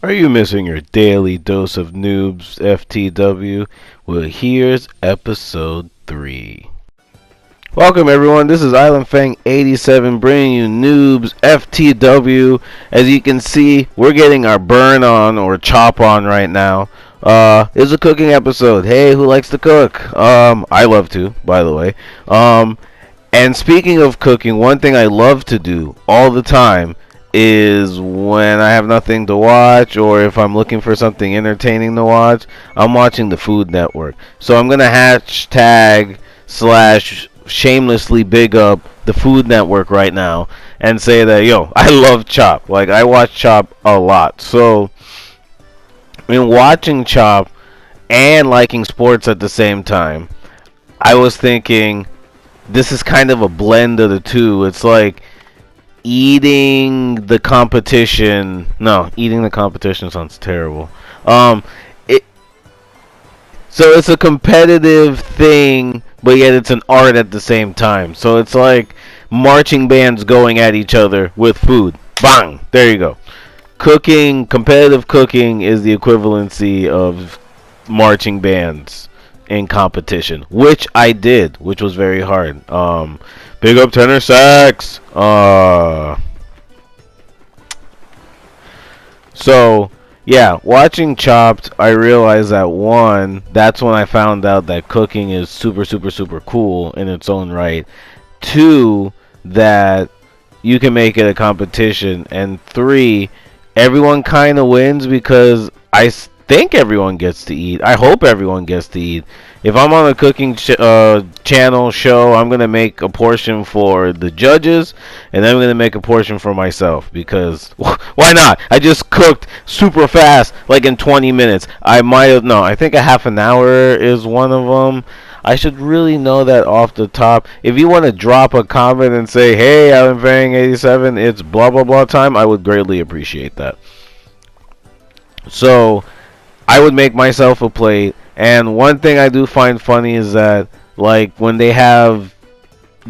Are you missing your daily dose of Noobz FTW? Well, here's episode 3. Welcome everyone, this is Island Fang 87 bringing you Noobz FTW. As you can see, we're getting our burn on or chop on right now. It's a cooking episode. Hey, who likes to cook? I love to, by the way. And speaking of cooking, one thing I love to do all the time is when I have nothing to watch or if I'm looking for something entertaining to watch, I'm watching the Food Network. So I'm going to hashtag / shamelessly big up the Food Network right now and say that, yo, I love Chop. Like, I watch Chop a lot. So, in watching Chop and liking sports at the same time, I was thinking this is kind of a blend of the two. It's like eating the competition. No, eating the competition sounds terrible. So it's a competitive thing, but yet it's an art at the same time. So it's like marching bands going at each other with food. Bang! There you go. Cooking, competitive cooking is the equivalency of marching bands in competition, which I did, which was very hard. Big up Tenor Sax. So yeah, watching Chopped, I realized that one, that's when I found out that cooking is super, super, super cool in its own right. Two, that you can make it a competition. And three, everyone kind of wins because I think everyone gets to eat. I hope everyone gets to eat. If I'm on a cooking channel show, I'm going to make a portion for the judges, and then I'm going to make a portion for myself, because why not? I just cooked super fast, like in 20 minutes. I might have, no, I think a half an hour is one of them. I should really know that off the top. If you want to drop a comment and say, hey, Alan Fang 87, it's blah, blah, blah time, I would greatly appreciate that. So I would make myself a plate, and one thing I do find funny is that, like, when they have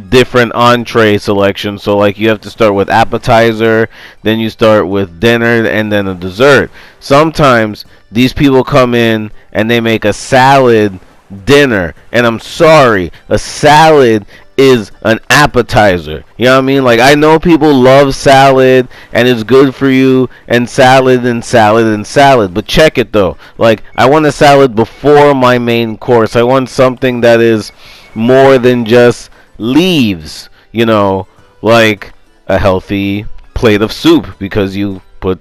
different entree selections, so like you have to start with appetizer, then you start with dinner, and then a dessert. Sometimes these people come in and they make a salad dinner, and I'm sorry, a salad is an appetizer. You know what I mean? Like, I know people love salad and it's good for you, and salad and salad and salad, but check it though. Like, I want a salad before my main course. I want something that is more than just leaves, you know, like a healthy plate of soup, because you put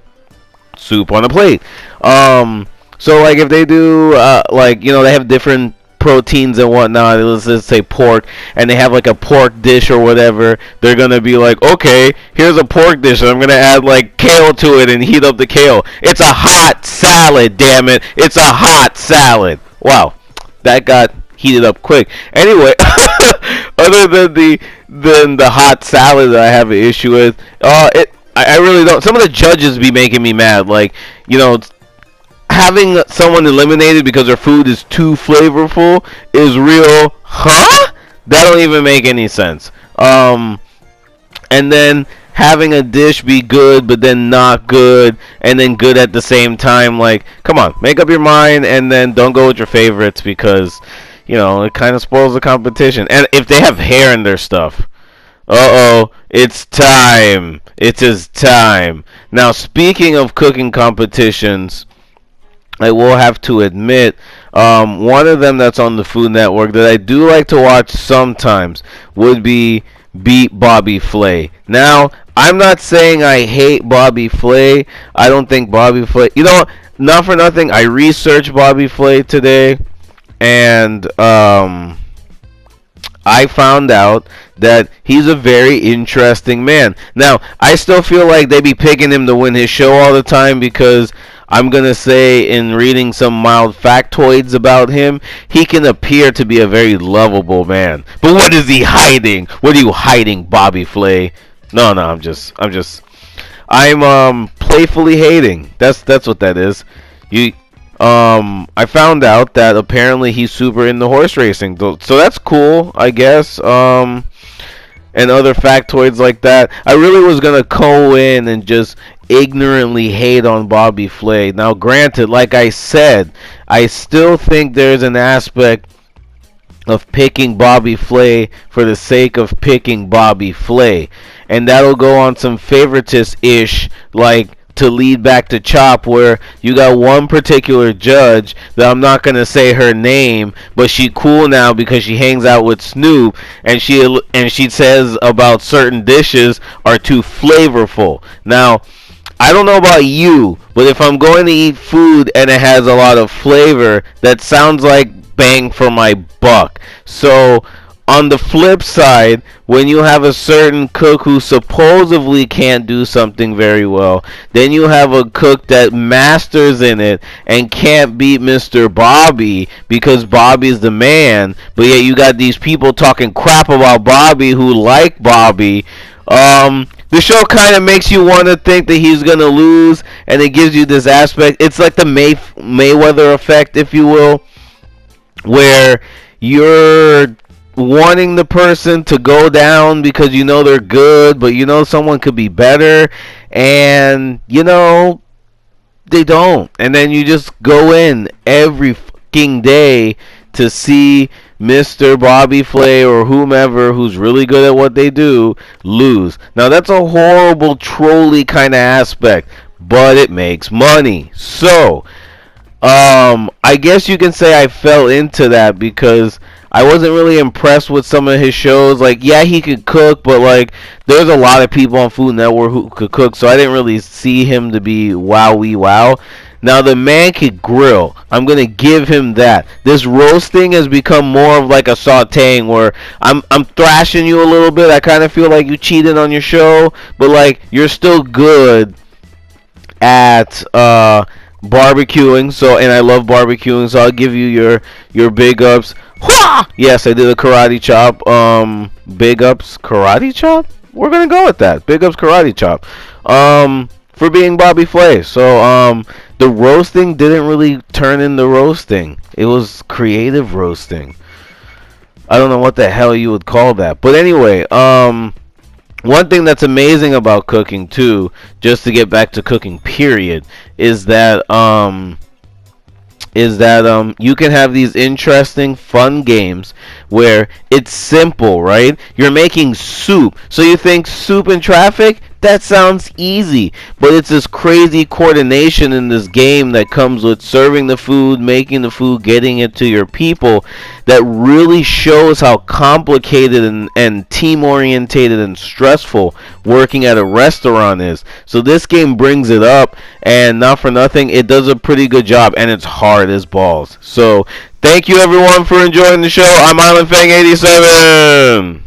soup on a plate. So like if they do like, you know, they have different proteins and whatnot, let's just say pork, and they have like a pork dish or whatever, they're gonna be like, okay, here's a pork dish and I'm gonna add like kale to it and heat up the kale. It's a hot salad, damn it, it's a hot salad. Wow, that got heated up quick. Anyway, other than the hot salad that I have an issue with, I really don't. Some of the judges be making me mad, like, you know, having someone eliminated because their food is too flavorful is real, huh? That don't even make any sense. And then having a dish be good but then not good, and then good at the same time, like, come on, make up your mind, and then don't go with your favorites, because, you know, it kind of spoils the competition. And if they have hair in their stuff, uh-oh, it's time. It is time. Now, speaking of cooking competitions, I will have to admit, one of them that's on the Food Network that I do like to watch sometimes would be Beat Bobby Flay. Now, I'm not saying I hate Bobby Flay. I don't think Bobby Flay, you know, not for nothing, I researched Bobby Flay today, and I found out that he's a very interesting man. Now, I still feel like they be picking him to win his show all the time, because I'm going to say, in reading some mild factoids about him, he can appear to be a very lovable man. But what is he hiding? What are you hiding, Bobby Flay? No, I'm playfully hating. That's what that is. I found out that apparently he's super into horse racing. So that's cool, I guess. and other factoids like that. I really was gonna go in and just ignorantly hate on Bobby Flay. Now, granted, like I said, I still think there's an aspect of picking Bobby Flay for the sake of picking Bobby Flay, and that'll go on some favoritist-ish, like to lead back to Chop, where you got one particular judge that I'm not gonna say her name, but she cool now because she hangs out with Snoop, and she says about certain dishes are too flavorful. Now, I don't know about you, but if I'm going to eat food and it has a lot of flavor, that sounds like bang for my buck. So, on the flip side, when you have a certain cook who supposedly can't do something very well, then you have a cook that masters in it and can't beat Mr. Bobby because Bobby's the man, but yet you got these people talking crap about Bobby who like Bobby. The show kind of makes you want to think that he's going to lose, and it gives you this aspect. It's like the Mayweather effect, if you will, where you're wanting the person to go down because you know they're good, but you know someone could be better, and you know they don't. And then you just go in every fucking day to see Mr. Bobby Flay or whomever who's really good at what they do lose. Now that's a horrible trolly kind of aspect, but it makes money. So, I guess you can say I fell into that because I wasn't really impressed with some of his shows. Like, yeah, he could cook, but like, there's a lot of people on Food Network who could cook, so I didn't really see him to be wowee wow. Now, the man could grill. I'm going to give him that. This roasting has become more of like a sauteing where I'm thrashing you a little bit. I kind of feel like you cheated on your show, but like, you're still good at barbecuing. So, and I love barbecuing, so I'll give you your big ups. Hwah! Yes, I did a karate chop. Big ups karate chop? We're going to go with that. Big ups karate chop. For being Bobby Flay. So, the roasting didn't really turn into roasting. It was creative roasting. I don't know what the hell you would call that. But anyway, one thing that's amazing about cooking too, just to get back to cooking period, is that you can have these interesting fun games where it's simple, right? You're making soup. So you think soup in traffic? That sounds easy, but it's this crazy coordination in this game that comes with serving the food, making the food, getting it to your people, that really shows how complicated and team orientated and stressful working at a restaurant is. So this game brings it up, and not for nothing, it does a pretty good job, and it's hard as balls. So thank you everyone for enjoying the show. I'm Island Fang 87.